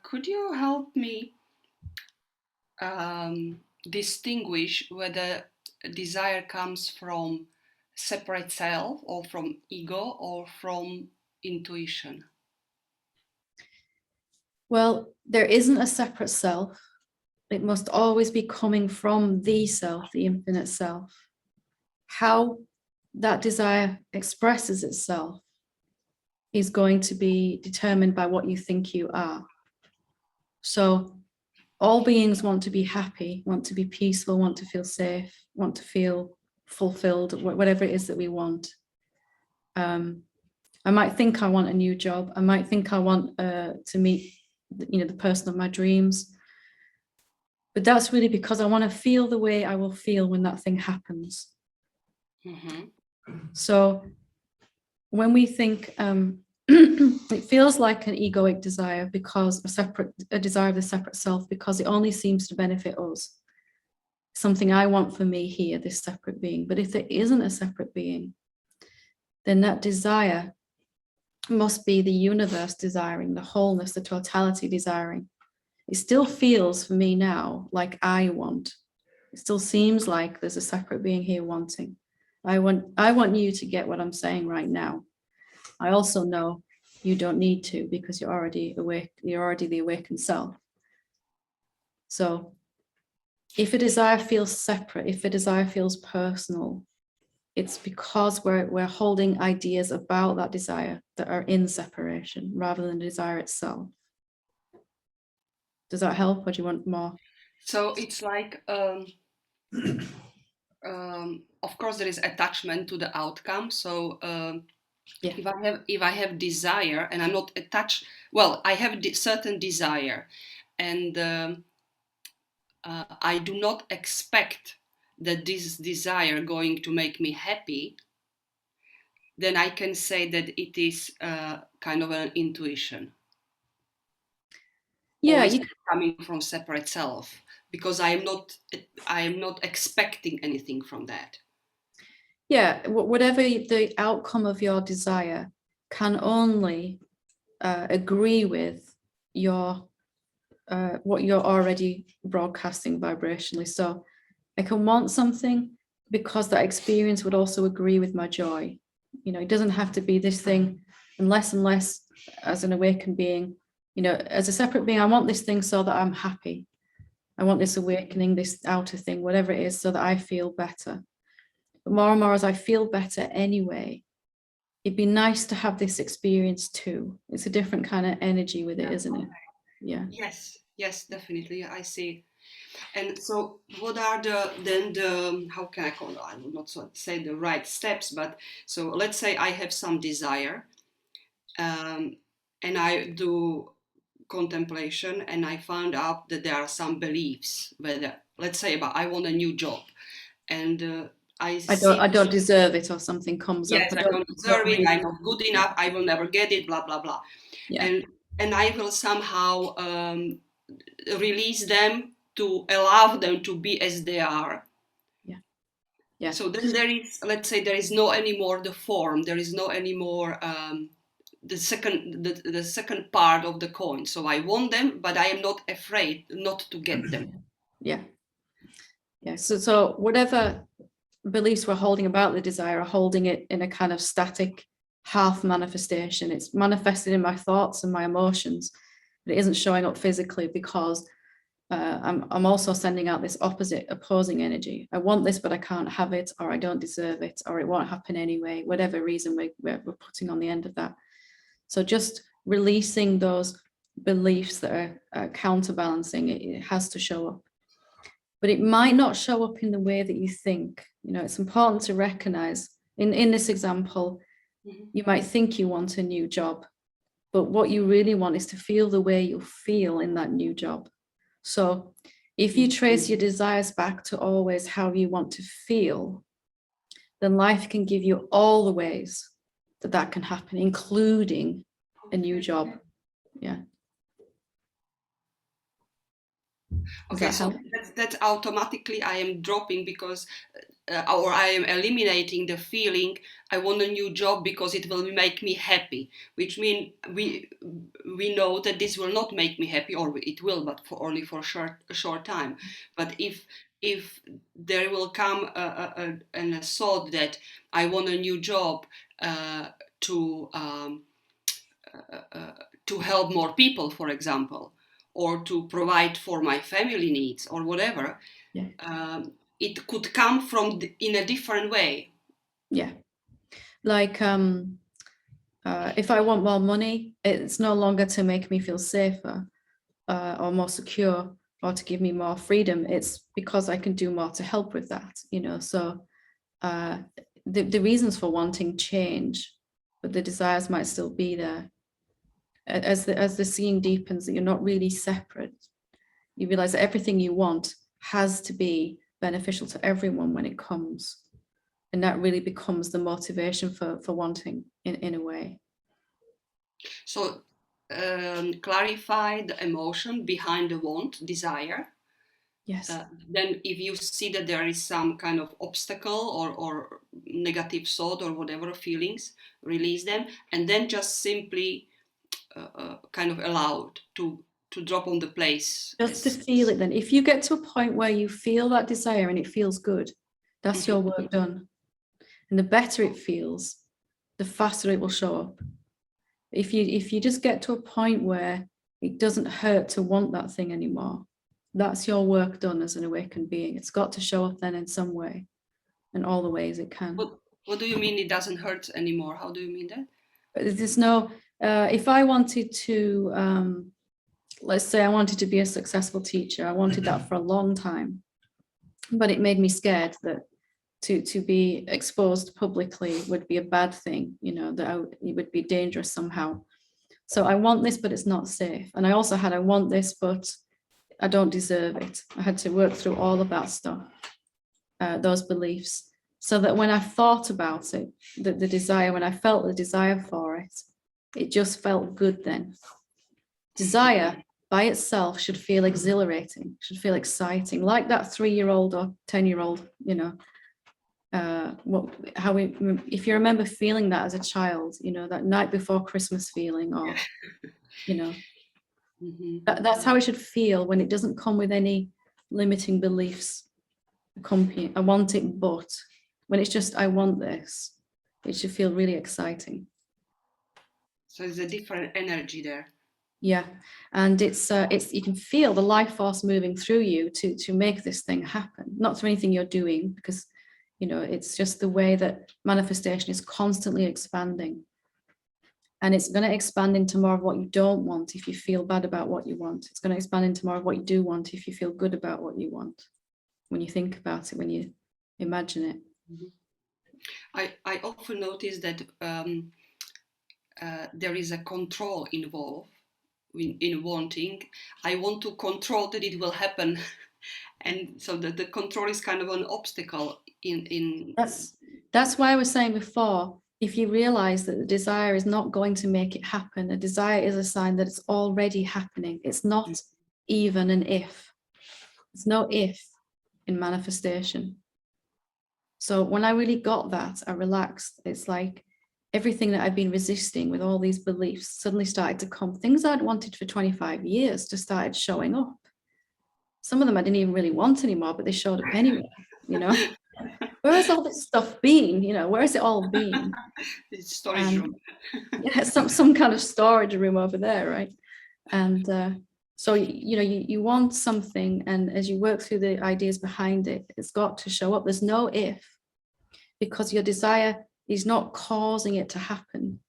Could you help me distinguish whether desire comes from separate self or from ego or from intuition? Well, there isn't a separate self. It must always be coming from the self, the infinite self. How that desire expresses itself is going to be determined by what you think you are. So all beings want to be happy, want to be peaceful, want to feel safe, want to feel fulfilled, whatever it is that we want. I might think I want a new job. I might think I want to meet, the person of my dreams. But that's really because I want to feel the way I will feel when that thing happens. Mm-hmm. So when we think it feels like an egoic desire, because a desire of the separate self, because it only seems to benefit us. Something I want for me here, this separate being. But if there isn't a separate being, then that desire must be the universe desiring, the wholeness, the totality desiring. It still feels for me now like I want. It still seems like there's a separate being here wanting. I want you to get what I'm saying right now. I also know you don't need to, because you're already awake. You're already the awakened self. So if a desire feels separate, if a desire feels personal, it's because we're holding ideas about that desire that are in separation rather than the desire itself. Does that help, or do you want more? So it's like, of course, there is attachment to the outcome. So Yeah. if I have desire and I'm not attached, well, I have certain desire, and I do not expect that this desire going to make me happy, then I can say that it is kind of an intuition. Yeah, Or is it coming from separate self? Because I am not expecting anything from that. yeah, whatever the outcome of your desire can only agree with your what you're already broadcasting vibrationally. So I can want something because that experience would also agree with my joy. It doesn't have to be this thing, unless as an awakened being, as a separate being, I want this thing so that I'm happy. I want this awakening, this outer thing, whatever it is, so that I feel better. But more and more, as I feel better anyway, it'd be nice to have this experience too. It's a different kind of energy with it, isn't it? Yeah. Yes, definitely. I see. And so, what are the how can I call it? I will not say the right steps, but so let's say I have some desire, and I do contemplation, and I found out that there are some beliefs. Whether, let's say, about I want a new job, and I see. I don't deserve it, or something comes up. Yes, I don't deserve it. I'm not good Yeah. enough. I will never get it. Blah blah blah, Yeah. and I will somehow release them to allow them to be as they are. Yeah. Yeah. So then there is, let's say, there is no anymore the form. There is no anymore the second part of the coin. So I want them, but I am not afraid not to get them. Yeah. Yeah. So whatever beliefs we're holding about the desire are holding it in a kind of static half manifestation. It's manifested in my thoughts and my emotions, but it isn't showing up physically, because I'm also sending out this opposing energy. I want this, but I can't have it, or I don't deserve it, or it won't happen anyway, whatever reason we're putting on the end of that. So just releasing those beliefs that are counterbalancing, it has to show up. But it might not show up in the way that you think. It's important to recognize, in this example, you might think you want a new job, but what you really want is to feel the way you feel in that new job. So if you trace your desires back to always how you want to feel, then life can give you all the ways that can happen, including a new job. Yeah. Does Okay, that so help? that automatically I am dropping because, or I am eliminating the feeling I want a new job because it will make me happy, which means we know that this will not make me happy, or it will, but for only for a short time. But if there will come a thought that I want a new job to to help more people, for example, or to provide for my family needs or whatever, Yeah. it could come from in a different way. Yeah. Like if I want more money, it's no longer to make me feel safer or more secure or to give me more freedom. It's because I can do more to help with that, you know. So the reasons for wanting change, but the desires might still be there. As the seeing deepens, that you're not really separate, you realize that everything you want has to be beneficial to everyone when it comes, and that really becomes the motivation for wanting in a way. So clarify the emotion behind the want, desire. Yes. Then if you see that there is some kind of obstacle or negative thought or whatever feelings, release them, and then just simply kind of allowed to drop on the place Just to as. feel it then. If you get to a point where you feel that desire and it feels good, that's your Mhm. work done. And the better it feels, the faster it will show up. If you just get to a point where it doesn't hurt to want that thing anymore, that's your work done as an awakened being. It's got to show up then in some way, in all the ways it can. What do you mean it doesn't hurt anymore? How do you mean that? But there's no, if I wanted to, let's say I wanted to be a successful teacher, I wanted that for a long time, but it made me scared that to be exposed publicly would be a bad thing, you know, that it would be dangerous somehow. So I want this, but it's not safe. And I also had, I want this, but I don't deserve it. I had to work through all of that stuff, those beliefs, so that when I thought about it, the desire, when I felt the desire for it, it just felt good then. Desire by itself should feel exhilarating, should feel exciting, like that 3-year-old or 10-year-old, you know, if you remember feeling that as a child, you know, that night before Christmas feeling, or, Yeah. you know, Mm-hmm. that's how it should feel when it doesn't come with any limiting beliefs. I want it, but when it's just, I want this, it should feel really exciting. So there's a different energy there. Yeah, and it's you can feel the life force moving through you to make this thing happen, not through anything you're doing, because you know it's just the way that manifestation is constantly expanding, and it's going to expand into more of what you don't want if you feel bad about what you want. It's going to expand into more of what you do want if you feel good about what you want, when you think about it, when you imagine it. Mm-hmm. I often notice that there is a control involved in wanting. I want to control that it will happen, and so the control is kind of an obstacle in. That's why I was saying before, if you realize that the desire is not going to make it happen, a desire is a sign that it's already happening. It's not even an if. There's no if in manifestation. So when I really got that, I relaxed. It's like everything that I've been resisting with all these beliefs suddenly started to come. Things I'd wanted for 25 years just started showing up. Some of them I didn't even really want anymore, but they showed up anyway, you know. Where has all this stuff been? You know, where has it all been? It's storage And room. yeah, some kind of storage room over there, right? And so you know, you want something, and as you work through the ideas behind it, it's got to show up. There's no if, because your desire is not causing it to happen.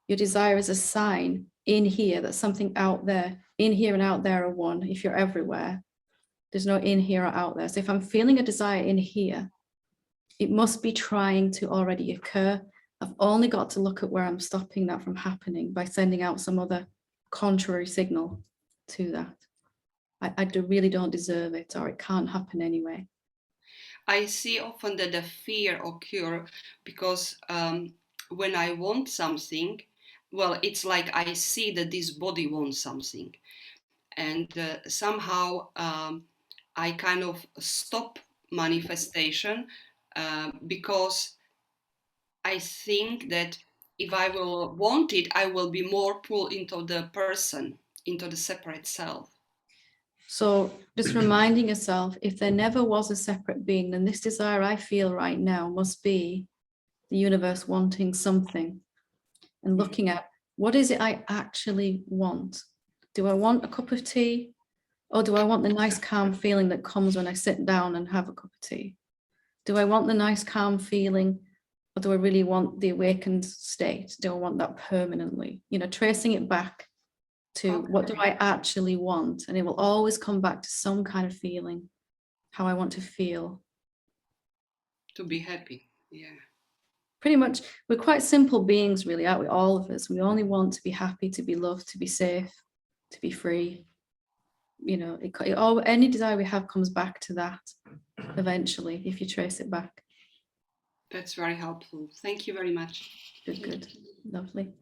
Your desire is a sign in here that something out there, in here and out there are one. If you're everywhere, there's no in here or out there. So if I'm feeling a desire in here, it must be trying to already occur. I've only got to look at where I'm stopping that from happening by sending out some other contrary signal to that. I really don't deserve it, or it can't happen anyway. I see often that the fear occur because when I want something, well, it's like I see that this body wants something, and somehow I kind of stop manifestation because I think that if I will want it, I will be more pulled into the person, into the separate self. So just reminding yourself, if there never was a separate being, then this desire I feel right now must be the universe wanting something, and looking at what is it I actually want. Do I want a cup of tea, or do I want the nice calm feeling that comes when I sit down and have a cup of tea? Do I want the nice calm feeling, or do I really want the awakened state? Do I want that permanently? You know, tracing it back to what do I actually want? And it will always come back to some kind of feeling, how I want to feel. To be happy, yeah. Pretty much, we're quite simple beings, really, aren't we? All of us. We only want to be happy, to be loved, to be safe, to be free. You know, any desire we have comes back to that eventually, if you trace it back. That's very helpful. Thank you very much. Good, good. Lovely.